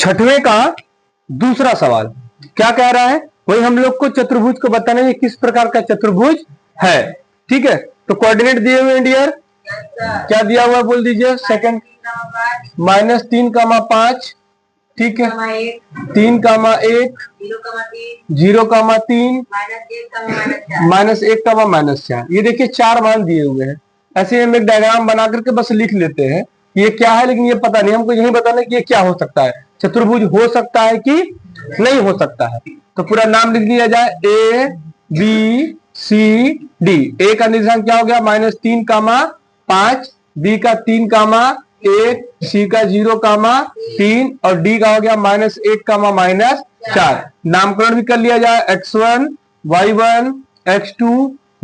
छठवें का दूसरा सवाल क्या कह रहा है, वही हम लोग को चतुर्भुज को बताना है किस प्रकार का चतुर्भुज है। ठीक है, तो कोऑर्डिनेट दिए हुए हैं डियर, क्या दिया हुआ है बोल दीजिए। सेकंड -3,5, ठीक है, 3,1, 0,3, -1, -4। ये देखिए 4 मान दिए हुए हैं। ऐसे हम एक डायग्राम बना करके बस लिख लेते हैं ये क्या है, लेकिन ये पता नहीं, हमको यही बताना है कि ये क्या हो सकता है, चतुर्भुज हो सकता है कि नहीं हो सकता है। तो पूरा नाम लिख दिया जाए, ए बी सी डी। ए का निर्देशांक क्या हो गया, -3,5, बी का 3,1, सी का 0,3 और डी का हो गया -1, -4। नामकरण भी कर लिया जाए, x1 y1, x2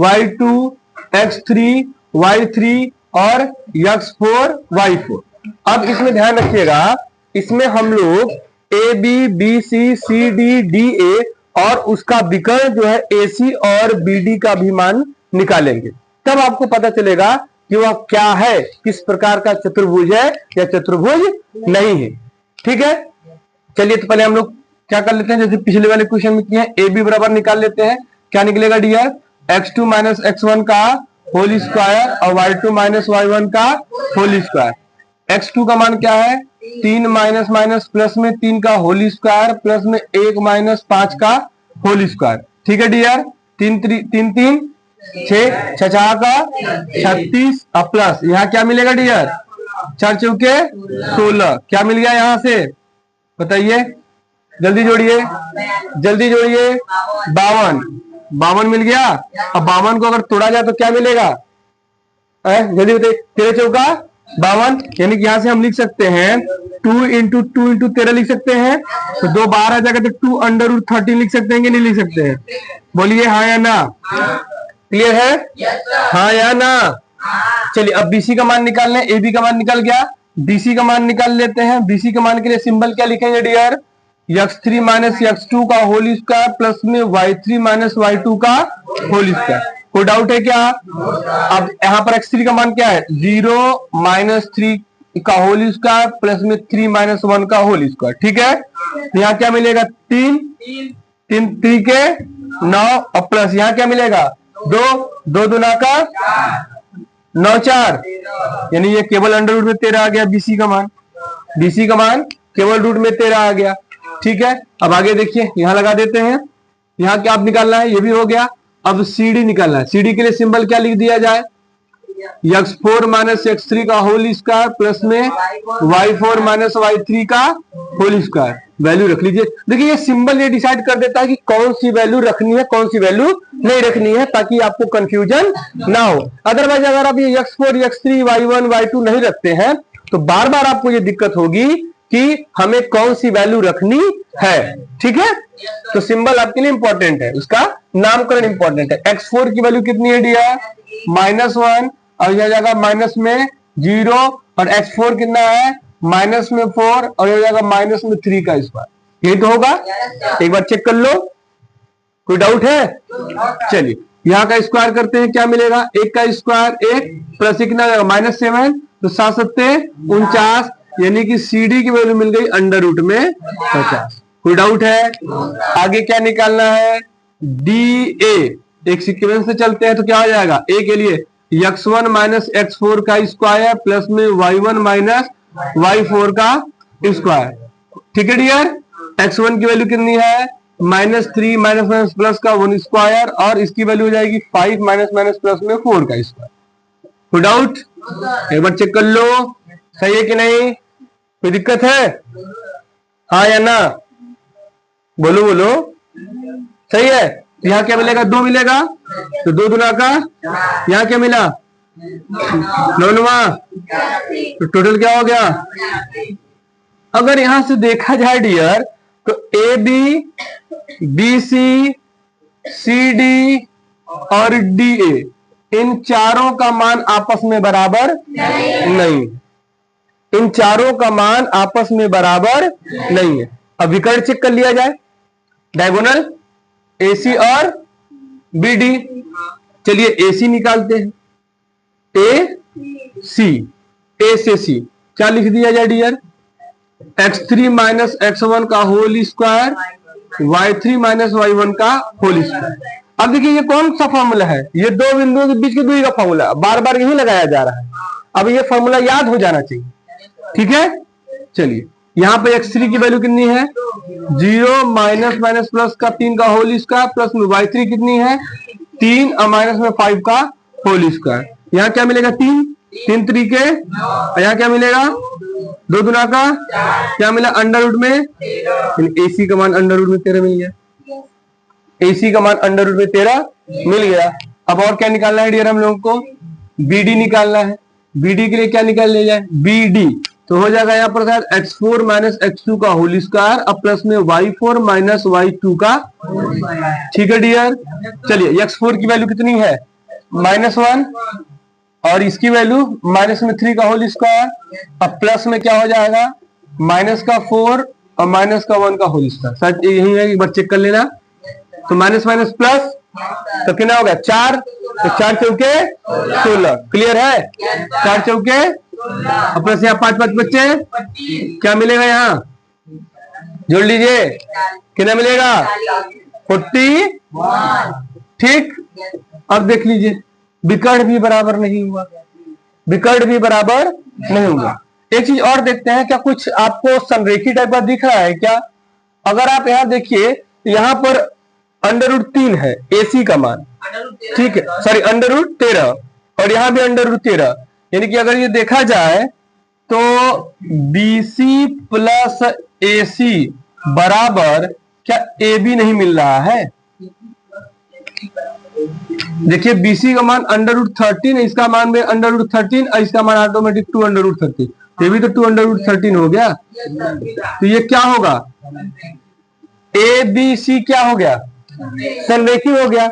y2, x3 y3 और x4 y4। अब इसमें ध्यान रखिएगा, इसमें हम लोग A B B C C D D A और उसका विकर्ण जो है ए सी और बी डी का भी मान निकालेंगे, तब आपको पता चलेगा कि वह क्या है, किस प्रकार का चतुर्भुज है या चतुर्भुज नहीं है। ठीक है, चलिए तो पहले हम लोग क्या कर लेते हैं, जैसे पिछले वाले क्वेश्चन में किए, ए बी बराबर निकाल लेते हैं। क्या निकलेगा डियर, x2 - x1 का होल स्क्वायर और y2 - y1 का होल स्क्वायर। x2 का मान क्या है, 3 माइनस प्लस में 3 का होल स्क्वायर प्लस में 1 - 5 का होल स्क्वायर। ठीक है डियर, 3 3 6 6 का 36 और प्लस यहाँ क्या मिलेगा डियर, 4 चौके 16। क्या मिल गया यहाँ से बताइए, जल्दी जोड़िए जल्दी जोड़िए, 52 मिल गया। अब 52 को अगर तोड़ा जाए तो क्या मिलेगा, जल्दी बताइए, 13 चौका 52, यानी कि यहां से हम लिख सकते हैं 2 × 2 × 13 लिख सकते हैं, तो 2 बाहर आ जाएगा तो 2√13 लिख सकते हैं कि नहीं लिख सकते हैं, बोलिए हाँ या ना। क्लियर है, हाँ या ना। चलिए अब बीसी का मान निकालना है, एबी का मान निकल गया, बीसी का मान निकाल लेते हैं। बीसी का मान के लिए सिंबल क्या लिखेंगे डियर, x3 - x2 का होल स्क्वायर प्लस में y3 - y2 का होल स्क्वायर। कोई डाउट है क्या। अब यहाँ पर x3 का मान क्या है, 0 - 3 का होल स्क्वायर प्लस में 3 - 1 का होल स्क्वायर। ठीक है, तो यहाँ क्या मिलेगा, 3 3 के 9 और प्लस यहाँ क्या मिलेगा, 2 2 दूना का 9 4, यानी ये केवल अंडर रूट में 13 आ गया बीसी का मान, बीसी का मान केवल रूट में 13 आ गया। ठीक है, अब आगे देखिए, यहां लगा देते हैं, यहां क्या आप निकालना है, ये भी हो गया। अब सीडी निकालना है, सीडी के लिए सिंबल क्या लिख दिया जाए, x4 - x3 का होल स्क्वायर प्लस में y4 - y3 का होल स्क्वायर। वैल्यू रख लीजिए। देखिए ये सिंबल ये डिसाइड कर देता है कि कौन सी वैल्यू रखनी है कौन सी वैल्यू नहीं रखनी है, ताकि आपको कंफ्यूजन ना हो। अदरवाइज अगर आप ये x4 x3 y1 y2 नहीं रखते हैं तो बार बार आपको ये दिक्कत होगी कि हमें कौन सी वैल्यू रखनी है। ठीक है, तो सिंबल आपके लिए इंपॉर्टेंट है, उसका नामकरण इंपॉर्टेंट है। x4 की वैल्यू कितनी है डियर, -1 और यह जाएगा माइनस में 0 और x4 कितना है, माइनस में 4 और यह जाएगा -3 का स्क्वायर। यही तो होगा, एक बार चेक कर लो, कोई डाउट है। चलिए यहाँ का स्क्वायर करते हैं, क्या मिलेगा, 1 का स्क्वायर 1 प्लस कितना -7, तो 7 7 49, यानी कि सीडी की वैल्यू मिल गई अंडर रूट में 50। कोई डाउट है। आगे क्या निकालना है, डी ए। एक सीक्वेंस से चलते हैं तो क्या हो जाएगा, ए के लिए x1 - x4 का स्क्वायर प्लस में y1 - y4 का स्क्वायर। ठीक है डियर, x1 की वैल्यू कितनी है, -3 माइनस प्लस का 1 स्क्वायर और इसकी वैल्यू हो जाएगी 5 माइनस प्लस में 4 का स्क्वायर। कोई डाउट, एक बार चेक कर लो, सही है कि नहीं, कोई दिक्कत है, हाँ या ना, बोलो बोलो, सही है। यहाँ क्या मिलेगा, 2 मिलेगा, तो 2 दूना का, यहाँ क्या मिला 9, तो टोटल क्या हो गया। अगर यहां से देखा जाए डियर, तो A B B C C D और डी ए, इन चारों का मान आपस में बराबर नहीं, इन चारों का मान आपस में बराबर नहीं है। अब विकर्ण चेक कर लिया जाए, डायगोनल एसी और बीडी। चलिए एसी निकालते हैं, ए सी, ए से सी क्या लिख दिया जाए डियर, x3 माइनस x1 का whole square, y3 minus y1 का होल स्क्वायर। अब देखिए ये कौन सा फॉर्मूला है, ये दो बिंदुओं के बीच की दूरी का फॉर्मूला, बार बार यही लगाया जा रहा है। अब ये फॉर्मूला याद हो जाना चाहिए, ठीक है। चलिए यहाँ पे x3 की वैल्यू कितनी है, 0 माइनस माइनस प्लस का 3 का होल स्क्वायर, प्लस में y3 कितनी है 3 और माइनस में 5 का होल स्क्वायर। यहाँ क्या मिलेगा 3 3 तरीके, यहाँ क्या मिलेगा 2 गुना का क्या मिला अंडर रूट में, AC का मान अंडर रूट में 13 मिल गया, AC का मान अंडर रूट में 13 मिल गया। अब और क्या निकालना है डियर हम लोगों को, BD निकालना है। BD के लिए क्या निकाल लिया जाए, BD तो हो जाएगा यहाँ पर x4 माइनस x2 का होल स्क्वायर अब प्लस में y4 माइनस y2 का, ठीक है डियर। चलिए x4 की वैल्यू कितनी है -1 और इसकी वैल्यू माइनस में 3 का होल स्क्वायर, अब प्लस में क्या हो जाएगा माइनस का 4 और माइनस का 1 का होल स्क्वायर। सच यही है, एक बार चेक कर लेना। तो माइनस माइनस प्लस तो कितना हो गया 4, तो 4 चौके 16, क्लियर है 4 चौके, और प्लस यहाँ 5 5 बच्चे क्या मिलेगा, यहाँ जोड़ लीजिए कितना मिलेगा 41, ठीक। अब देख लीजिए विकर्ण भी बराबर नहीं हुआ, विकर्ण भी बराबर नहीं हुआ। एक चीज और देखते हैं, क्या कुछ आपको संरेखी टाइप का दिख रहा है क्या। अगर आप यहाँ देखिए यहाँ पर अंडर रूट 3 है AC का मान, ठीक है, सॉरी अंडर रूट 13 और यहाँ भी अंडर रूट 13, यानी कि अगर ये देखा जाए तो BC प्लस AC बराबर क्या AB नहीं मिल रहा है। देखिए BC का मान अंडर रूट 13 है, इसका मान भी अंडर रूट 13 और इसका मान ऑटोमेटिक 2 अंडर रूट 13, ये भी तो 2 अंडर रूट 13 हो गया। तो ये क्या होगा ABC क्या हो गया संरेखी हो गया,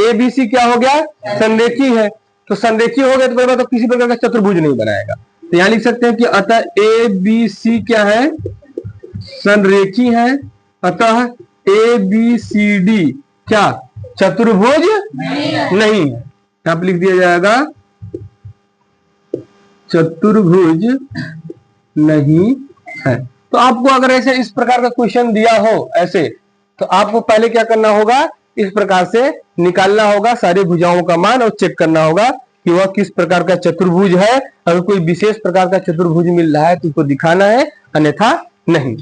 ABC क्या हो गया संरेखी है। तो संरेखी हो गया तो किसी प्रकार का चतुर्भुज नहीं बनाएगा। तो यहां लिख सकते हैं कि अतः ABC क्या है संरेखी है, अतः ABCD क्या चतुर्भुज नहीं है। यहां पर लिख दिया जाएगा चतुर्भुज नहीं है। तो आपको अगर ऐसे इस प्रकार का क्वेश्चन दिया हो ऐसे, तो आपको पहले क्या करना होगा, इस प्रकार से निकालना होगा सारी भुजाओं का मान और चेक करना होगा कि वह किस प्रकार का चतुर्भुज है। अगर कोई विशेष प्रकार का चतुर्भुज मिल रहा है तो उसको दिखाना है, अन्यथा नहीं।